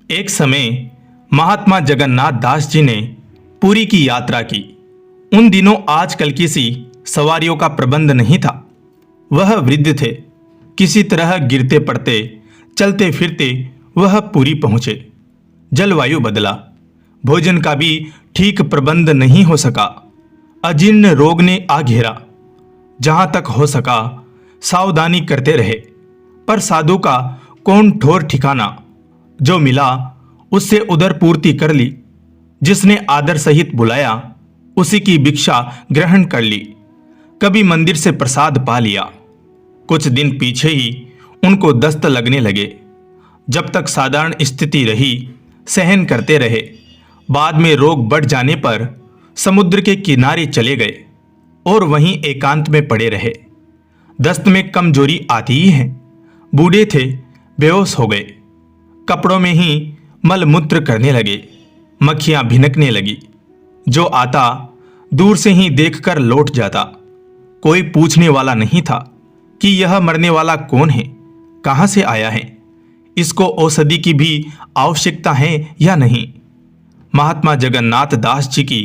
एक समय महात्मा जगन्नाथ दास जी ने पुरी की यात्रा की। उन दिनों आजकल की सी सवारियों का प्रबंध नहीं था। वह वृद्ध थे। किसी तरह गिरते पड़ते चलते फिरते वह पुरी पहुंचे। जलवायु बदला, भोजन का भी ठीक प्रबंध नहीं हो सका। अजीर्ण रोग ने आ घेरा। जहां तक हो सका सावधानी करते रहे, पर साधु का कौन ठोर ठिकाना। जो मिला उससे उदर पूर्ति कर ली। जिसने आदर सहित बुलाया उसी की भिक्षा ग्रहण कर ली। कभी मंदिर से प्रसाद पा लिया। कुछ दिन पीछे ही उनको दस्त लगने लगे। जब तक साधारण स्थिति रही सहन करते रहे। बाद में रोग बढ़ जाने पर समुद्र के किनारे चले गए और वहीं एकांत में पड़े रहे। दस्त में कमजोरी आती ही है। बूढ़े थे, बेहोश हो गए। कपड़ों में ही मलमूत्र करने लगे। मक्खियां भिनकने लगी। जो आता दूर से ही देखकर लौट जाता। कोई पूछने वाला नहीं था कि यह मरने वाला कौन है, कहां से आया है, इसको औषधि की भी आवश्यकता है या नहीं। महात्मा जगन्नाथ दास जी की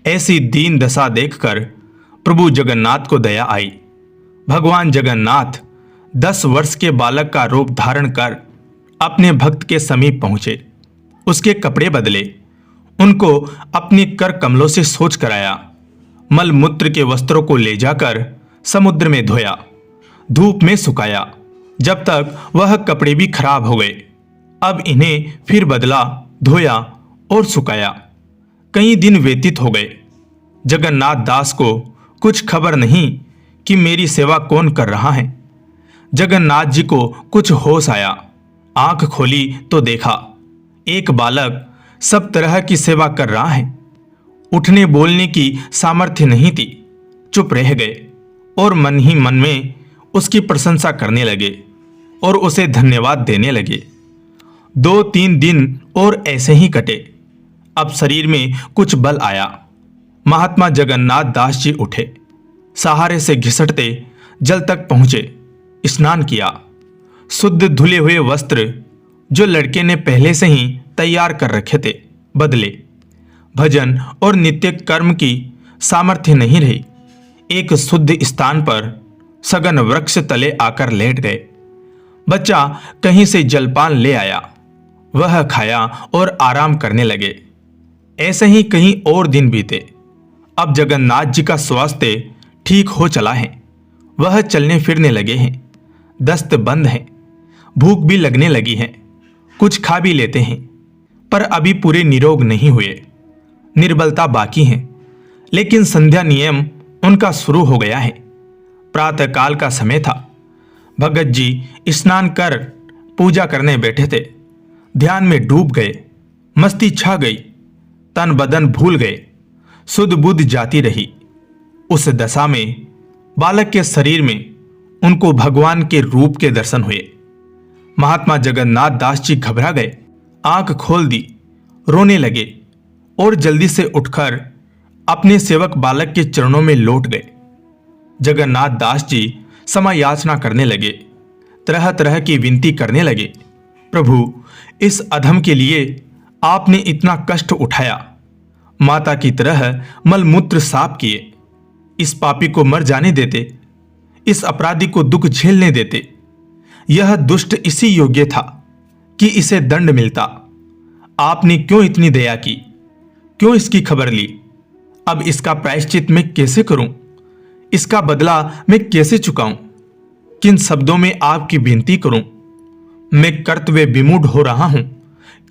ऐसी दीन दशा देखकर प्रभु जगन्नाथ को दया आई। भगवान जगन्नाथ 10 वर्ष के बालक का रूप धारण कर अपने भक्त के समीप पहुंचे। उसके कपड़े बदले, उनको अपने कर कमलों से सोच कराया। मलमूत्र के वस्त्रों को ले जाकर समुद्र में धोया, धूप में सुखाया, जब तक वह कपड़े भी खराब हो गए। अब इन्हें फिर बदला, धोया और सुखाया। कई दिन व्यतीत हो गए। जगन्नाथ दास को कुछ खबर नहीं कि मेरी सेवा कौन कर रहा है। जगन्नाथ जी को कुछ होश आया। आंख खोली तो देखा एक बालक सब तरह की सेवा कर रहा है। उठने बोलने की सामर्थ्य नहीं थी। चुप रह गए और मन ही मन में उसकी प्रशंसा करने लगे और उसे धन्यवाद देने लगे। 2-3 दिन और ऐसे ही कटे। अब शरीर में कुछ बल आया। महात्मा जगन्नाथ दास जी उठे। सहारे से घिसटते जल तक पहुंचे। स्नान किया। शुद्ध धुले हुए वस्त्र जो लड़के ने पहले से ही तैयार कर रखे थे बदले। भजन और नित्य कर्म की सामर्थ्य नहीं रही। एक शुद्ध स्थान पर सघन वृक्ष तले आकर लेट गए। बच्चा कहीं से जलपान ले आया। वह खाया और आराम करने लगे। ऐसे ही कहीं और दिन बीते। अब जगन्नाथ जी का स्वास्थ्य ठीक हो चला है। वह चलने फिरने लगे हैं। दस्त बंद है। भूख भी लगने लगी है। कुछ खा भी लेते हैं, पर अभी पूरे निरोग नहीं हुए। निर्बलता बाकी है, लेकिन संध्या नियम उनका शुरू हो गया है। प्रातः काल का समय था। भगत जी स्नान कर पूजा करने बैठे थे। ध्यान में डूब गए। मस्ती छा गई। तन बदन भूल गए। सुध बुध जाती रही। उस दशा में बालक के शरीर में उनको भगवान के रूप के दर्शन हुए। महात्मा जगन्नाथ दास जी घबरा गए। आंख खोल दी, रोने लगे और जल्दी से उठकर अपने सेवक बालक के चरणों में लौट गए। जगन्नाथ दास जी समय याचना करने लगे। तरह तरह की विनती करने लगे। प्रभु, इस अधम के लिए आपने इतना कष्ट उठाया। माता की तरह मलमूत्र साफ किए। इस पापी को मर जाने देते। इस अपराधी को दुख झेलने देते। यह दुष्ट इसी योग्य था कि इसे दंड मिलता। आपने क्यों इतनी दया की? क्यों इसकी खबर ली? अब इसका प्रायश्चित मैं कैसे करूं? इसका बदला मैं कैसे चुकाऊं? किन शब्दों में आपकी विनती करूं? मैं कर्तव्य विमूढ़ हो रहा हूं।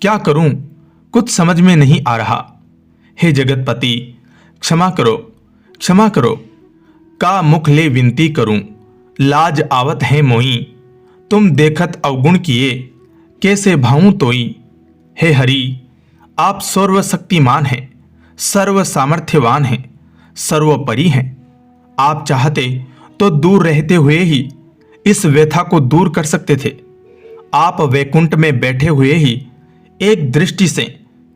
क्या करूं? कुछ समझ में नहीं आ रहा। हे जगतपति, क्षमा करो, क्षमा करो। का मुख ले विनती करूं, लाज आवत है मोई। तुम देखत अवगुण किए, कैसे भाऊं तोई। हे हरि, आप सर्वशक्तिमान हैं, सर्व सामर्थ्यवान हैं, सर्वोपरि हैं। आप चाहते तो दूर रहते हुए ही इस व्यथा को दूर कर सकते थे। आप वैकुंठ में बैठे हुए ही एक दृष्टि से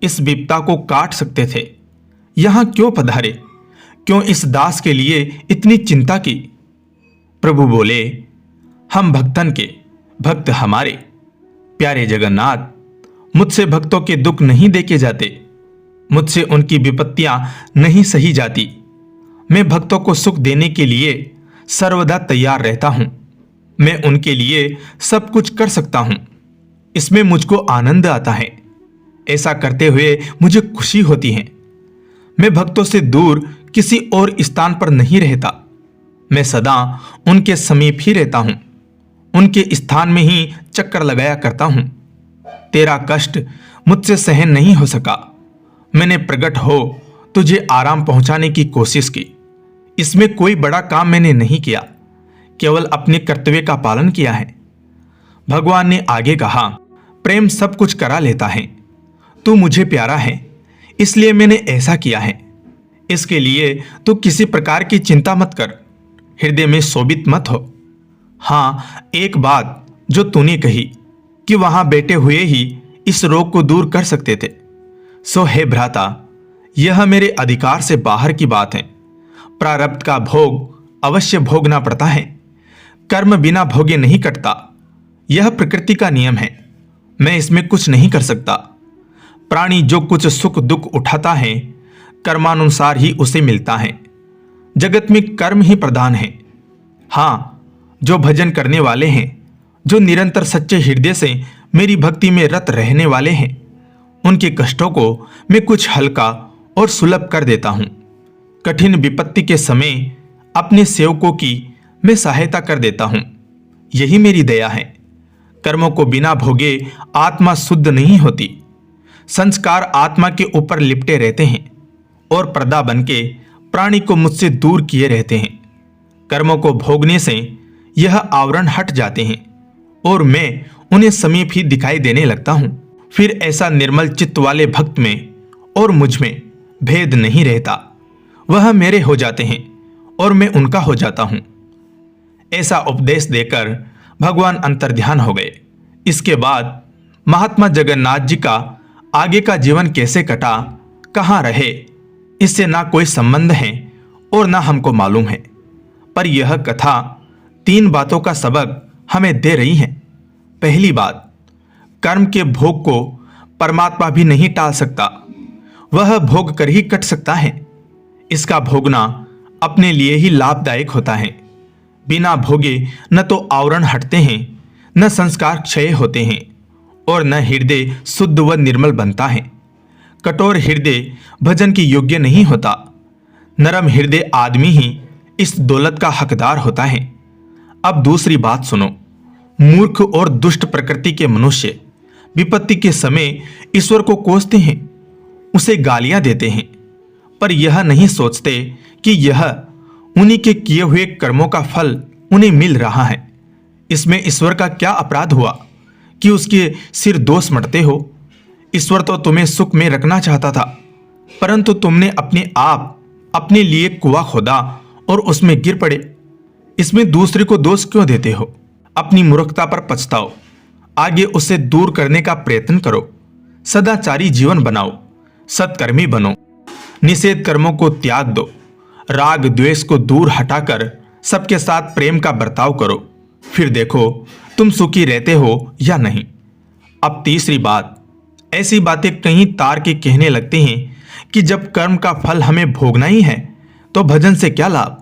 इस विपदा को काट सकते थे। यहां क्यों पधारे? क्यों इस दास के लिए इतनी चिंता की? प्रभु बोले, हम भक्तन के, भक्त हमारे। प्यारे जगन्नाथ, मुझसे भक्तों के दुख नहीं देखे जाते, मुझसे उनकी विपत्तियां नहीं सही जाती। मैं भक्तों को सुख देने के लिए सर्वदा तैयार रहता हूं। मैं उनके लिए सब कुछ कर सकता हूं। इसमें मुझको आनंद आता है। ऐसा करते हुए मुझे खुशी होती है। मैं भक्तों से दूर किसी और स्थान पर नहीं रहता। मैं सदा उनके समीप ही रहता हूं। उनके स्थान में ही चक्कर लगाया करता हूं। तेरा कष्ट मुझसे सहन नहीं हो सका। मैंने प्रकट हो तुझे आराम पहुंचाने की कोशिश की। इसमें कोई बड़ा काम मैंने नहीं किया, केवल अपने कर्तव्य का पालन किया है। भगवान ने आगे कहा, प्रेम सब कुछ करा लेता है। तू मुझे प्यारा है, इसलिए मैंने ऐसा किया है। इसके लिए तू किसी प्रकार की चिंता मत कर, हृदय में शोभित मत हो। हाँ, एक बात जो तूने कही कि वहां बैठे हुए ही इस रोग को दूर कर सकते थे, सो हे भ्राता, यह मेरे अधिकार से बाहर की बात है। प्रारब्ध का भोग अवश्य भोगना पड़ता है। कर्म बिना भोगे नहीं कटता। यह प्रकृति का नियम है। मैं इसमें कुछ नहीं कर सकता। प्राणी जो कुछ सुख दुख उठाता है, कर्मानुसार ही उसे मिलता है। जगत में कर्म ही प्रधान है। हाँ, जो भजन करने वाले हैं, जो निरंतर सच्चे हृदय से मेरी भक्ति में रत रहने वाले हैं, उनके कष्टों को मैं कुछ हल्का और सुलभ कर देता हूं। कठिन विपत्ति के समय अपने सेवकों की मैं सहायता कर देता हूं। यही मेरी दया है। कर्मों को बिना भोगे आत्मा शुद्ध नहीं होती। संस्कार आत्मा के ऊपर लिपटे रहते हैं और पर्दा बनके प्राणी को मुझसे दूर किए रहते हैं। कर्मों को भोगने से यह आवरण हट जाते हैं और मैं उन्हें समीप ही दिखाई देने लगता हूं। फिर ऐसा निर्मल चित्त वाले भक्त में और मुझ में भेद नहीं रहता। वह मेरे हो जाते हैं और मैं उनका हो जाता हूं। ऐसा उपदेश देकर भगवान अंतर्ध्यान हो गए। इसके बाद महात्मा जगन्नाथ जी का आगे का जीवन कैसे कटा, कहाँ रहे, इससे ना कोई संबंध है और ना हमको मालूम है। पर यह कथा 3 बातों का सबक हमें दे रही है। पहली बात, कर्म के भोग को परमात्मा भी नहीं टाल सकता। वह भोग कर ही कट सकता है। इसका भोगना अपने लिए ही लाभदायक होता है। बिना भोगे न तो आवरण हटते हैं, न संस्कार क्षय होते हैं और न हृदय शुद्ध व निर्मल बनता है। कठोर हृदय भजन की योग्य नहीं होता। नरम हृदय आदमी ही इस दौलत का हकदार होता है। अब दूसरी बात सुनो। मूर्ख और दुष्ट प्रकृति के मनुष्य विपत्ति के समय ईश्वर को कोसते हैं, उसे गालियां देते हैं, पर यह नहीं सोचते कि यह उन्हीं के किए हुए कर्मों का फल उन्हें मिल रहा है। इसमें ईश्वर का क्या अपराध हुआ कि उसके सिर दोष मटते हो। ईश्वर तो तुम्हें सुख में रखना चाहता था, परंतु तुमने अपने आप अपने लिए कुआं खोदा और उसमें गिर पड़े। इसमें दूसरे को दोष क्यों देते हो? अपनी मूर्खता पर पछताओ। आगे उसे दूर करने का प्रयत्न करो। सदाचारी जीवन बनाओ, सत्कर्मी बनो, निषेध कर्मों को त्याग दो, राग द्वेष को दूर हटाकर सबके साथ प्रेम का बर्ताव करो। फिर देखो तुम सुखी रहते हो या नहीं। अब तीसरी बात, ऐसी बातें कहीं तार के कहने लगते हैं कि जब कर्म का फल हमें भोगना ही है तो भजन से क्या लाभ?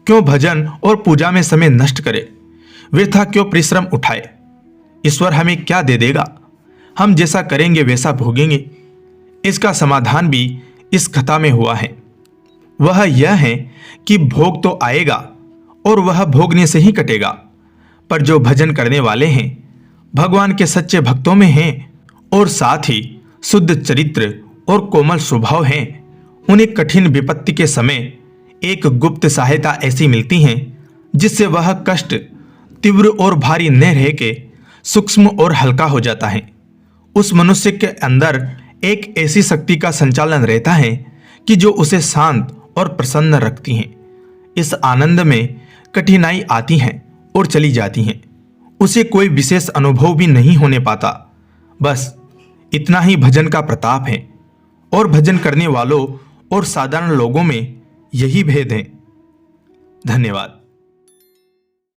क्यों भजन और पूजा में समय नष्ट करे? वृथा क्यों परिश्रम उठाए? ईश्वर हमें क्या दे देगा? हम जैसा करेंगे वैसा भोगेंगे। इसका समाधान भी इस कथा में हुआ है। वह यह है कि भोग तो आएगा और वह भोगने से ही कटेगा, पर जो भजन करने वाले हैं, भगवान के सच्चे भक्तों में हैं और साथ ही शुद्ध चरित्र और कोमल स्वभाव हैं, उन्हें कठिन विपत्ति के समय एक गुप्त सहायता ऐसी मिलती है जिससे वह कष्ट तीव्र और भारी न रह के सूक्ष्म और हल्का हो जाता है। उस मनुष्य के अंदर एक ऐसी शक्ति का संचालन रहता है कि जो उसे शांत और प्रसन्न रखती है। इस आनंद में कठिनाई आती है और चली जाती है। उसे कोई विशेष अनुभव भी नहीं होने पाता। बस इतना ही भजन का प्रताप है और भजन करने वालों और साधारण लोगों में यही भेद है। धन्यवाद।